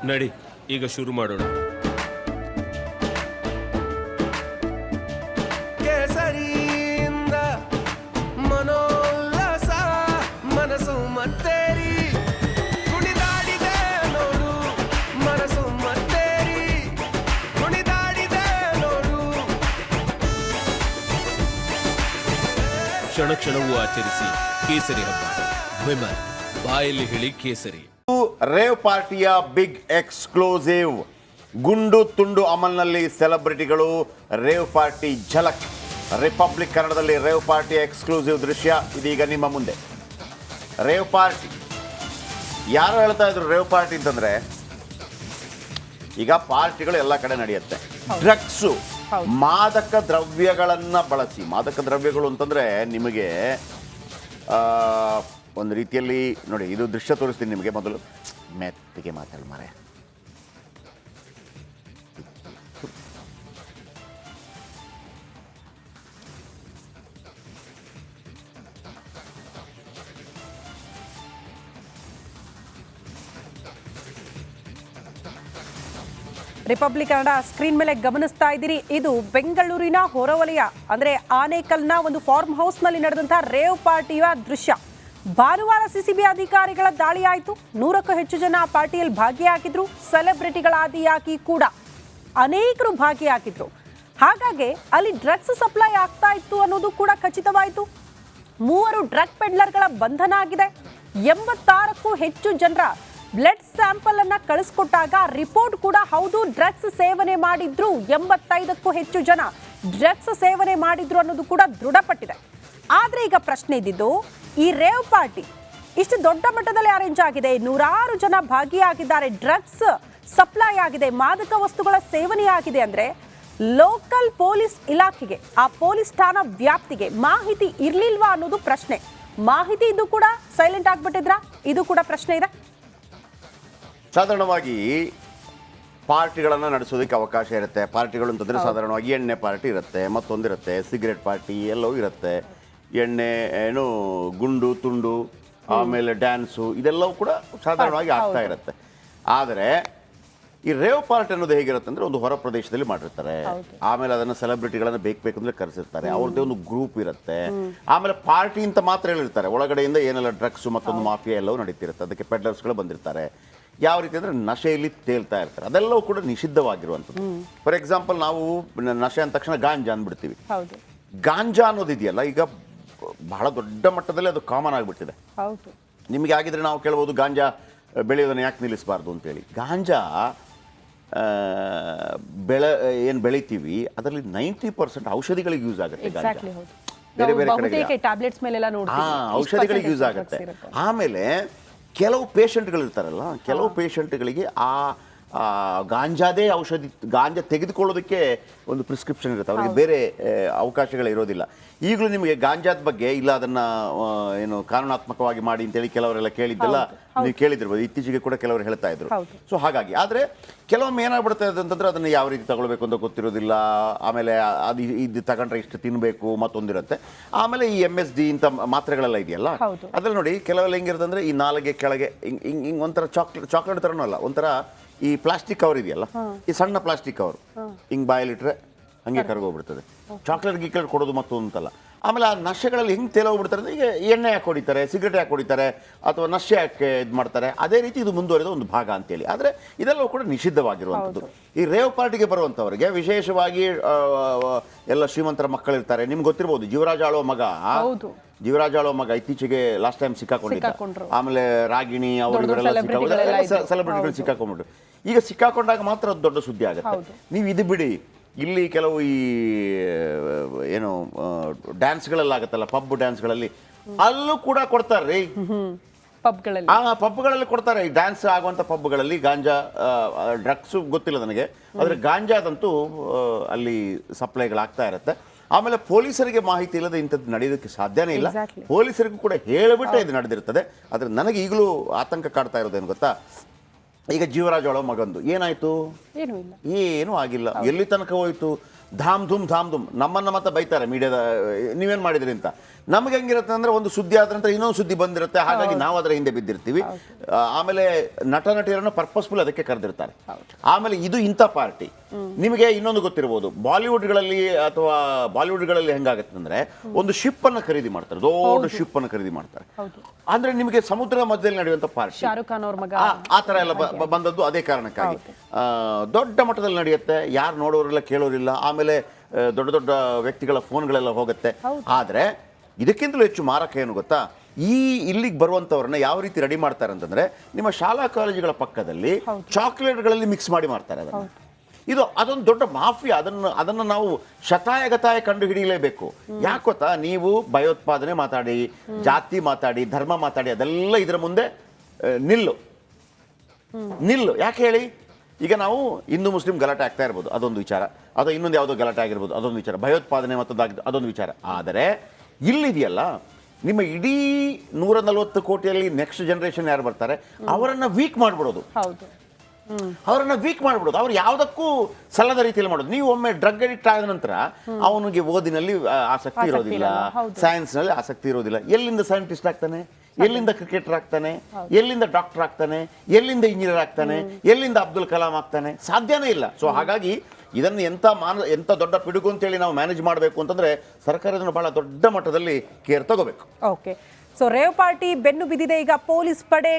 ನಡಿ ಈಗ ಶುರು ಮಾಡೋಣ. ಕೇಸರಿಯಿಂದ ಮನೋಲ್ಲಾಸ ಮನಸ್ಸು ಮತ್ತೇರಿ ಕುಣಿದಾಡಿದೆ ನೋಡು ಮನಸ್ಸು ಮತ್ತೇರಿ ಕುಣಿದಾಡಿದೆ ನೋಡು. ಕ್ಷಣ ಕ್ಷಣವೂ ಆಚರಿಸಿ ಕೇಸರಿ ಹಬ್ಬ. ವಿಮಲ್ ಬಾಯಲ್ಲಿ ಹೇಳಿ ಕೇಸರಿ. ರೇವ್ ಪಾರ್ಟಿಯ ಬಿಗ್ ಎಕ್ಸ್ಕ್ಲೂಸಿವ್ ಗುಂಡು ತುಂಡು ಅಮಲ್ನಲ್ಲಿ ಸೆಲೆಬ್ರಿಟಿಗಳು ರೇವ್ ಪಾರ್ಟಿ ಝಲಕ್. ರಿಪಬ್ಲಿಕ್ ಕನ್ನಡದಲ್ಲಿ ರೇವ್ ಪಾರ್ಟಿಯ ಎಕ್ಸ್ಕ್ಲೂಸಿವ್ ದೃಶ್ಯ ಇದೀಗ ನಿಮ್ಮ ಮುಂದೆ. ರೇವ್ ಪಾರ್ಟಿ ಯಾರು ಹೇಳ್ತಾ ಇದ್ರು ರೇವ್ ಪಾರ್ಟಿ ಅಂತಂದ್ರೆ ಈಗ ಪಾರ್ಟಿಗಳು ಎಲ್ಲ ಕಡೆ ನಡೆಯುತ್ತೆ. ಡ್ರಗ್ಸು ಮಾದಕ ದ್ರವ್ಯಗಳನ್ನು ಬಳಸಿ, ಮಾದಕ ದ್ರವ್ಯಗಳು ಅಂತಂದ್ರೆ ನಿಮಗೆ ಒಂದು ರೀತಿಯಲ್ಲಿ ನೋಡಿ, ಇದು ದೃಶ್ಯ ತೋರಿಸ್ತೀನಿ ನಿಮಗೆ. ಮೊದಲು ಮೆತ್ತಿಗೆ ಮಾತಾಡಿ ಮಾರೆ. ರಿಪಬ್ಲಿಕ್ ಕನ್ನಡ ಸ್ಕ್ರೀನ್ ಮೇಲೆ ಗಮನಿಸ್ತಾ ಇದ್ದೀರಿ. ಇದು ಬೆಂಗಳೂರಿನ ಹೊರವಲಯ ಅಂದ್ರೆ ಆನೇಕಲ್ನ ಒಂದು ಫಾರ್ಮ್ ಹೌಸ್ ನಲ್ಲಿ ನಡೆದಂತಹ ರೇವ್ ಪಾರ್ಟಿಯ ದೃಶ್ಯ. ಭಾನುವಾರ ಸಿಸಿಬಿ ಅಧಿಕಾರಿಗಳ ದಾಳಿ ಆಯಿತು. 100ಕ್ಕೂ ಹೆಚ್ಚು ಜನ ಆ ಪಾರ್ಟಿಯಲ್ಲಿ ಭಾಗಿಯಾಗಿದ್ರು. ಸೆಲೆಬ್ರಿಟಿಗಳ ಆದಿಯಾಗಿ ಕೂಡ ಅನೇಕರು ಭಾಗಿಯಾಗಿದ್ರು. ಹಾಗಾಗಿ ಅಲ್ಲಿ ಡ್ರಗ್ಸ್ ಸಪ್ಲೈ ಆಗ್ತಾ ಇತ್ತು ಅನ್ನೋದು ಕೂಡ ಖಚಿತವಾಯಿತು. 3 ಡ್ರಗ್ ಪೆಡ್ಲರ್ಗಳ ಬಂಧನ ಆಗಿದೆ. 86ಕ್ಕೂ ಹೆಚ್ಚು ಜನರ ಬ್ಲಡ್ ಸ್ಯಾಂಪಲ್ ಅನ್ನ ಕಳಿಸ್ಕೊಟ್ಟಾಗ ರಿಪೋರ್ಟ್ ಕೂಡ ಹೌದು ಡ್ರಗ್ಸ್ ಸೇವನೆ ಮಾಡಿದ್ರು, 85ಕ್ಕೂ ಹೆಚ್ಚು ಜನ ಡ್ರಗ್ಸ್ ಸೇವನೆ ಮಾಡಿದ್ರು ಅನ್ನೋದು ಕೂಡ ದೃಢಪಟ್ಟಿದೆ. ಆದ್ರೆ ಈಗ ಪ್ರಶ್ನೆ ಇದ್ದಿದ್ದು, ಈ ರೇವ್ ಪಾರ್ಟಿ ಇಷ್ಟು ದೊಡ್ಡ ಮಟ್ಟದಲ್ಲಿ ಅರೇಂಜ್ ಆಗಿದೆ, 100 ಜನ ಭಾಗಿಯಾಗಿದ್ದಾರೆ, ಡ್ರಗ್ಸ್ ಸಪ್ಲೈ ಆಗಿದೆ, ಮಾದಕ ವಸ್ತುಗಳ ಸೇವನೆಯಾಗಿದೆ ಅಂದ್ರೆ ಲೋಕಲ್ ಪೊಲೀಸ್ ಇಲಾಖೆಗೆ, ಆ ಪೊಲೀಸ್ ಠಾಣಾ ವ್ಯಾಪ್ತಿಗೆ ಮಾಹಿತಿ ಇರ್ಲಿಲ್ವಾ ಅನ್ನೋದು ಪ್ರಶ್ನೆ. ಮಾಹಿತಿ ಇದ್ದು ಕೂಡ ಸೈಲೆಂಟ್ ಆಗ್ಬಿಟ್ಟಿದ್ರಾ? ಇದು ಕೂಡ ಪ್ರಶ್ನೆ ಇದೆ. ಸಾಧಾರಣವಾಗಿ ಪಾರ್ಟಿಗಳನ್ನು ನಡೆಸೋದಕ್ಕೆ ಅವಕಾಶ ಇರುತ್ತೆ. ಪಾರ್ಟಿಗಳು ಅಂತಂದರೆ ಸಾಧಾರಣವಾಗಿ ಎಣ್ಣೆ ಪಾರ್ಟಿ ಇರುತ್ತೆ, ಮತ್ತೊಂದಿರುತ್ತೆ ಸಿಗರೆಟ್ ಪಾರ್ಟಿ, ಎಲ್ಲವೂ ಇರುತ್ತೆ. ಎಣ್ಣೆ ಏನು ಗುಂಡು ತುಂಡು, ಆಮೇಲೆ ಡ್ಯಾನ್ಸು, ಇದೆಲ್ಲವೂ ಕೂಡ ಸಾಧಾರಣವಾಗಿ ಆಗ್ತಾ ಇರುತ್ತೆ. ಆದರೆ ಈ ರೇವ್ ಪಾರ್ಟಿ ಅನ್ನೋದು ಹೇಗಿರುತ್ತೆ ಅಂದರೆ ಒಂದು ಹೊರ ಪ್ರದೇಶದಲ್ಲಿ ಮಾಡಿರ್ತಾರೆ. ಆಮೇಲೆ ಅದನ್ನು ಸೆಲೆಬ್ರಿಟಿಗಳನ್ನು ಬೇಕಂದ್ರೆ ಕರೆಸಿರ್ತಾರೆ. ಅವ್ರದ್ದೇ ಒಂದು ಗ್ರೂಪ್ ಇರುತ್ತೆ. ಆಮೇಲೆ ಪಾರ್ಟಿ ಅಂತ ಮಾತ್ರ ಹೇಳಿರ್ತಾರೆ, ಒಳಗಡೆಯಿಂದ ಏನೆಲ್ಲ ಡ್ರಗ್ಸು ಮತ್ತೊಂದು ಮಾಫಿಯಾ ಎಲ್ಲವೂ ನಡೀತಿರುತ್ತೆ. ಅದಕ್ಕೆ ಪೆಡ್ಲರ್ಸ್ಗಳು ಬಂದಿರ್ತಾರೆ. ಯಾವ ರೀತಿ ಅಂದರೆ ನಶೆಯಲ್ಲಿ ತೇಲ್ತಾ ಇರ್ತಾರೆ. ಅದೆಲ್ಲವೂ ಕೂಡ ನಿಷಿದ್ಧವಾಗಿರುವಂಥದ್ದು. ಫಾರ್ ಎಕ್ಸಾಂಪಲ್, ನಾವು ನಶೆ ಅಂದ ತಕ್ಷಣ ಗಾಂಜಾ ಅಂದ್ಬಿಡ್ತೀವಿ. ಗಾಂಜಾ ಅನ್ನೋದಿದೆಯಲ್ಲ, ಈಗ ಬಹಳ ದೊಡ್ಡ ಮಟ್ಟದಲ್ಲಿ ಅದು ಕಾಮನ್ ಆಗಿಬಿಟ್ಟಿದೆ. ನಿಮಗೆ ಆಗಿದ್ರೆ ನಾವು ಕೇಳ್ಬೋದು ಗಾಂಜಾ ಬೆಳೆಯೋದನ್ನು ಯಾಕೆ ನಿಲ್ಲಿಸಬಾರ್ದು ಅಂತೇಳಿ. ಗಾಂಜಾ ಏನು ಬೆಳಿತೀವಿ ಅದರಲ್ಲಿ 90% ಔಷಧಿಗಳಿಗೆ ಯೂಸ್ ಆಗುತ್ತೆ. ಬೇರೆ ಬೇರೆ ಕಡೆ ಔಷಧಿಗಳಿಗೆ ಯೂಸ್ ಆಗುತ್ತೆ. ಆಮೇಲೆ ಕೆಲವು ಪೇಷಂಟ್ಗಳು ಇರ್ತಾರಲ್ಲ, ಕೆಲವು ಪೇಷಂಟ್ಗಳಿಗೆ ಆ ಗಾಂಜಾದೇ ಔಷಧಿ, ಗಾಂಜಾ ತೆಗೆದುಕೊಳ್ಳೋದಕ್ಕೆ ಒಂದು ಪ್ರಿಸ್ಕ್ರಿಪ್ಷನ್ ಇರುತ್ತೆ. ಅವರಿಗೆ ಬೇರೆ ಅವಕಾಶಗಳು ಇರೋದಿಲ್ಲ. ಈಗಲೂ ನಿಮಗೆ ಗಾಂಜಾದ ಬಗ್ಗೆ ಇಲ್ಲ ಅದನ್ನು ಏನು ಕಾನೂನಾತ್ಮಕವಾಗಿ ಮಾಡಿ ಅಂತೇಳಿ ಕೆಲವರೆಲ್ಲ ಕೇಳಿದ್ದೆಲ್ಲ ನೀವು ಕೇಳಿದಿರ್ಬೋದು. ಇತ್ತೀಚೆಗೆ ಕೂಡ ಕೆಲವರು ಹೇಳ್ತಾ ಇದ್ರು. ಸೊ ಹಾಗಾಗಿ, ಆದರೆ ಕೆಲವೊಮ್ಮೆ ಏನಾಗ್ಬಿಡ್ತಾ ಇದೆ ಅಂತಂದ್ರೆ ಅದನ್ನು ಯಾವ ರೀತಿ ತಗೊಳ್ಬೇಕು ಅಂತ ಗೊತ್ತಿರೋದಿಲ್ಲ. ಆಮೇಲೆ ಅದು ಇದು ತಗೊಂಡ್ರೆ ಇಷ್ಟು ತಿನ್ನಬೇಕು ಮತ್ತೊಂದಿರುತ್ತೆ. ಆಮೇಲೆ ಈ MSD ಇಂಥ ಮಾತ್ರೆಗಳೆಲ್ಲ ಇದೆಯಲ್ಲ, ಅದ್ರಲ್ಲಿ ನೋಡಿ ಕೆಲವೆಲ್ಲ ಹೆಂಗಿರುತ್ತೆ ಅಂದರೆ ಈ ನಾಲಿಗೆ ಕೆಳಗೆ ಹಿಂಗೆ ಒಂಥರ ಚಾಕ್ಲೇಟ್ ಥರನೂ ಅಲ್ಲ, ಒಂಥರ ಈ ಪ್ಲಾಸ್ಟಿಕ್ ಕವರ್ ಇದೆಯಲ್ಲ, ಈ ಸಣ್ಣ ಪ್ಲಾಸ್ಟಿಕ್ ಕವರ್ ಹಿಂಗೆ ಬಾಯಲ್ಲಿಟ್ರೆ ಹಂಗೆ ಕರಗೋಗ್ಬಿಡ್ತದೆ. ಚಾಕ್ಲೇಟ್ ಕೊಡೋದು ಮತ್ತೊಂದಲ್ಲ. ಆಮೇಲೆ ಆ ನಶೆಗಳಲ್ಲಿ ಹೆಂಗೆ ತೇಲೋಗ್ಬಿಡ್ತಾರೆ ಅಂದರೆ, ಈಗ ಎಣ್ಣೆ ಯಾಕೆ ಹೊಡಿತಾರೆ, ಸಿಗರೇಟ್ ಯಾಕೆ ಹೊಡಿತಾರೆ, ಅಥವಾ ನಶೆ ಯಾಕೆ ಇದು ಮಾಡ್ತಾರೆ, ಅದೇ ರೀತಿ ಇದು ಮುಂದುವರೆದ ಒಂದು ಭಾಗ ಅಂತೇಳಿ. ಆದರೆ ಇದೆಲ್ಲವೂ ಕೂಡ ನಿಷಿದ್ಧವಾಗಿರುವಂಥದ್ದು. ಈ ರೇವ್ ಪಾರ್ಟಿಗೆ ಬರುವಂಥವ್ರಿಗೆ ವಿಶೇಷವಾಗಿ ಎಲ್ಲ ಶ್ರೀಮಂತರ ಮಕ್ಕಳಿರ್ತಾರೆ. ನಿಮ್ಗೆ ಗೊತ್ತಿರ್ಬೋದು, ಜೀವರಾಜ ಆಳೋ ಮಗ ಇತ್ತೀಚೆಗೆ ಲಾಸ್ಟ್ ಟೈಮ್ ಸಿಕ್ಕಾಕೊಂಡಿದ್ದ. ಆಮೇಲೆ ರಾಗಿಣಿ ಅವರಿವರೆಲ್ಲ ಸೆಲೆಬ್ರಿಟಿಗಳು ಸಿಕ್ಕಾಕೊಂಡ್ಬಿಟ್ರು. ಈಗ ಸಿಕ್ಕಾಕೊಂಡಾಗ ಮಾತ್ರ ಅದು ದೊಡ್ಡ ಸುದ್ದಿ ಆಗುತ್ತೆ. ನೀವು ಇದು ಬಿಡಿ, ಇಲ್ಲಿ ಕೆಲವು ಈ ಏನು ಡ್ಯಾನ್ಸ್ಗಳಲ್ಲಾಗತ್ತಲ್ಲ, ಪಬ್ ಡ್ಯಾನ್ಸ್ಗಳಲ್ಲಿ ಅಲ್ಲೂ ಕೂಡ ಕೊಡ್ತಾರ್ರಿ. ಪಬ್ಗಳಲ್ಲಿ ಕೊಡ್ತಾರೆ. ಈ ಡ್ಯಾನ್ಸ್ ಆಗುವಂಥ ಪಬ್ಗಳಲ್ಲಿ ಗಾಂಜಾ, ಡ್ರಗ್ಸು ಗೊತ್ತಿಲ್ಲ ನನಗೆ, ಆದರೆ ಗಾಂಜಾದಂತೂ ಅಲ್ಲಿ ಸಪ್ಲೈಗಳಾಗ್ತಾ ಇರುತ್ತೆ. ಆಮೇಲೆ ಪೊಲೀಸರಿಗೆ ಮಾಹಿತಿ ಇಲ್ಲದೆ ಇಂಥದ್ದು ನಡೆಯೋದಕ್ಕೆ ಸಾಧ್ಯನೇ ಇಲ್ಲ. ಪೊಲೀಸರಿಗೂ ಕೂಡ ಹೇಳಿಬಿಟ್ಟೆ ಇದು ನಡೆದಿರ್ತದೆ. ಆದರೆ ನನಗೆ ಈಗಲೂ ಆತಂಕ ಕಾಡ್ತಾ ಇರೋದೇನು ಗೊತ್ತಾ, ಈಗ ಜೀವರಾಜ್ ಅವಳ ಮಗಂದು ಏನಾಯ್ತು? ಏನೂ ಆಗಿಲ್ಲ. ಎಲ್ಲಿ ತನಕ ಹೋಯ್ತು? ಧಾಮ್ ಧೂಮ್ ನಮ್ಮನ್ನ ಮತ್ತೆ ಬೈತಾರೆ ಮೀಡಿಯಾದ, ನೀವೇನು ಮಾಡಿದ್ರಿ ಅಂತ. ನಮ್ಗೆ ಹೆಂಗಿರುತ್ತೆ ಅಂದ್ರೆ ಒಂದು ಸುದ್ದಿ ಆದ ನಂತರ ಇನ್ನೊಂದು ಸುದ್ದಿ ಬಂದಿರುತ್ತೆ, ಹಾಗಾಗಿ ನಾವು ಅದರ ಹಿಂದೆ ಬಿದ್ದಿರ್ತೀವಿ. ಆಮೇಲೆ ನಟ ನಟಿಯರನ್ನು ಪರ್ಪಸ್ಫುಲ್ ಅದಕ್ಕೆ ಕರೆದಿರ್ತಾರೆ. ಆಮೇಲೆ ಇದು ಇಂಥ ಪಾರ್ಟಿ. ನಿಮಗೆ ಇನ್ನೊಂದು ಗೊತ್ತಿರಬಹುದು, ಬಾಲಿವುಡ್ಗಳಲ್ಲಿ ಅಥವಾ ಬಾಲಿವುಡ್ಗಳಲ್ಲಿ ಹೆಂಗಾಗುತ್ತೆ ಅಂದ್ರೆ ಒಂದು ಶಿಪ್ ಅನ್ನು ಖರೀದಿ ಮಾಡ್ತಾರೆ, ದೊಡ್ಡ ಶಿಪ್ ಅನ್ನು ಖರೀದಿ ಮಾಡ್ತಾರೆ. ಅಂದ್ರೆ ನಿಮಗೆ ಸಮುದ್ರದ ಮಧ್ಯದಲ್ಲಿ ನಡೆಯುವಂತ ಪಾರ್ಟಿ, ಶಾರುಖ್ ಖಾನ್ ಅವ್ರ ಮಗ ಆ ತರ ಎಲ್ಲ ಬಂದದ್ದು ಅದೇ ಕಾರಣಕ್ಕಾಗಿ. ದೊಡ್ಡ ಮಟ್ಟದಲ್ಲಿ ನಡೆಯುತ್ತೆ, ಯಾರು ನೋಡೋರಿಲ್ಲ ಕೇಳೋರಿಲ್ಲ. ಆಮೇಲೆ ದೊಡ್ಡ ದೊಡ್ಡ ವ್ಯಕ್ತಿಗಳ ಫೋನ್ಗಳೆಲ್ಲ ಹೋಗುತ್ತೆ. ಆದ್ರೆ ಇದಕ್ಕಿಂತಲೂ ಹೆಚ್ಚು ಮಾರಕ ಏನು ಗೊತ್ತಾ, ಇಲ್ಲಿಗೆ ಬರುವಂತವ್ರನ್ನ ಯಾವ ರೀತಿ ರೆಡಿ ಮಾಡ್ತಾರೆ ಅಂತಂದ್ರೆ, ನಿಮ್ಮ ಶಾಲಾ ಕಾಲೇಜುಗಳ ಪಕ್ಕದಲ್ಲಿ ಚಾಕ್ಲೇಟ್ಗಳಲ್ಲಿ ಮಿಕ್ಸ್ ಮಾಡಿ ಮಾಡ್ತಾರೆ ಅದನ್ನ. ಅದೊಂದು ದೊಡ್ಡ ಮಾಫಿಯಾ. ಅದನ್ನು ನಾವು ಶತಾಯಗತಾಯ ಕಂಡು ಹಿಡಿಯಲೇಬೇಕು. ಯಾಕೆ ಗೊತ್ತಾ, ನೀವು ಭಯೋತ್ಪಾದನೆ ಮಾತಾಡಿ, ಜಾತಿ ಮಾತಾಡಿ, ಧರ್ಮ ಮಾತಾಡಿ, ಅದೆಲ್ಲ ಇದರ ಮುಂದೆ ನಿಲ್ಲು. ಯಾಕೆ ಹೇಳಿ, ಈಗ ನಾವು ಹಿಂದೂ ಮುಸ್ಲಿಂ ಗಲಾಟೆ ಆಗ್ತಾ ಇರ್ಬೋದು, ಅದೊಂದು ವಿಚಾರ. ಅಥವಾ ಇನ್ನೊಂದು ಯಾವುದೋ ಗಲಾಟೆ ಆಗಿರ್ಬೋದು, ಅದೊಂದು ವಿಚಾರ. ಭಯೋತ್ಪಾದನೆ ಮತ್ತೊಂದು ಅದೊಂದು ವಿಚಾರ. ಆದರೆ ಇಲ್ಲಿದೆಯಲ್ಲ, ನಿಮ್ಮ ಇಡೀ 140 ಕೋಟಿಯಲ್ಲಿ ನೆಕ್ಸ್ಟ್ ಜನರೇಷನ್ ಯಾರು ಬರ್ತಾರೆ ಅವರನ್ನ ವೀಕ್ ಮಾಡ್ಬಿಡೋದು. ಅವ್ರು ಯಾವುದಕ್ಕೂ ಸಲ್ಲದ ರೀತಿಯಲ್ಲಿ ಮಾಡೋದು. ನೀವು ಒಮ್ಮೆ ಡ್ರಗ್ ಅಡಿಕ್ಟ್ ಆದ ನಂತರ ಅವನಿಗೆ ಓದಿನಲ್ಲಿ ಆಸಕ್ತಿ ಇರೋದಿಲ್ಲ, ಸೈನ್ಸ್ ನಲ್ಲಿ ಆಸಕ್ತಿ ಇರೋದಿಲ್ಲ. ಎಲ್ಲಿಂದ ಸೈಂಟಿಸ್ಟ್ ಆಗ್ತಾನೆ, ಎಲ್ಲಿಂದ ಕ್ರಿಕೆಟರ್ ಆಗ್ತಾನೆ, ಎಲ್ಲಿಂದ ಡಾಕ್ಟರ್ ಆಗ್ತಾನೆ, ಎಲ್ಲಿಂದ ಇಂಜಿನಿಯರ್ ಆಗ್ತಾನೆ, ಎಲ್ಲಿಂದ ಅಬ್ದುಲ್ ಕಲಾಂ ಆಗ್ತಾನೆ? ಸಾಧ್ಯನೇ ಇಲ್ಲ. ಸೊ ಹಾಗಾಗಿ ಇದನ್ನು ಎಂತ ದೊಡ್ಡ ಪಿಡುಗು ಅಂತೇಳಿ ನಾವು ಮ್ಯಾನೇಜ್ ಮಾಡಬೇಕು ಅಂತಂದ್ರೆ ಸರ್ಕಾರ ಇದನ್ನು ಬಹಳ ದೊಡ್ಡ ಮಟ್ಟದಲ್ಲಿ ಕೇರ್ ತಗೋಬೇಕು. ಓಕೆ, ಸೊ ರೇವ್ ಪಾರ್ಟಿ ಬೆನ್ನು ಬಿದ್ದಿದೆ. ಈಗ ಪೊಲೀಸ್ ಪಡೆ